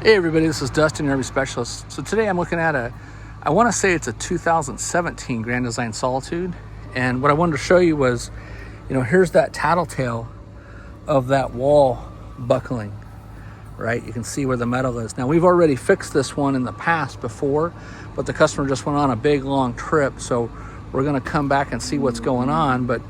Hey everybody, this is Dustin, Cherokee Specialist. So today I'm looking at I want to say it's a 2017 Grand Design Solitude. And what I wanted to show you was, here's that tattletale of that wall buckling, right? You can see where the metal is. Now we've already fixed this one in the past before, but the customer just went on a big long trip. So we're gonna come back and see what's going on, but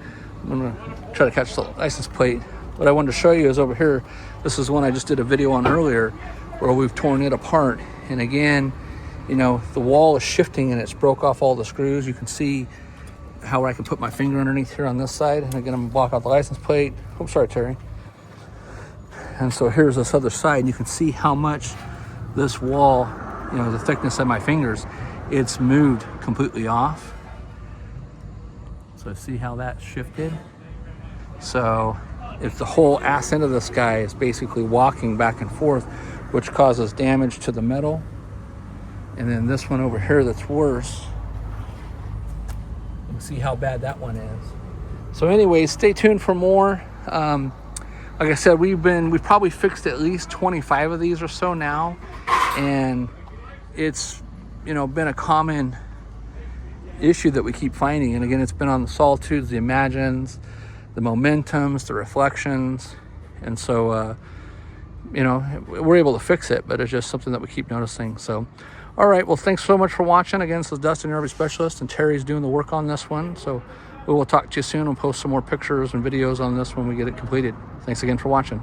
I'm gonna try to catch the license plate. What I wanted to show you is over here, this is one I just did a video on earlier, where we've torn it apart. And again, the wall is shifting and it's broke off all the screws. You can see how I can put my finger underneath here on this side. And again, I'm gonna block out the license plate. Oh, sorry, Terry. And so here's this other side. You can see how much this wall, the thickness of my fingers, it's moved completely off. So see how that shifted? So if the whole ass end of this guy is basically walking back and forth, which causes damage to the metal. And then this one over here that's worse. You can see how bad that one is. So anyways, stay tuned for more. Like I said, we've probably fixed at least 25 of these or so now. And it's, been a common issue that we keep finding. And again, it's been on the Solitudes, the Imagines, the Momentums, the Reflections. And so, we're able to fix it, but it's just something that we keep noticing. So, all right, well, thanks so much for watching. Again, this is Dustin, Cherokee Specialist, and Terry's doing the work on this one. So we will talk to you soon and post some more pictures and videos on this when we get it completed. Thanks again for watching.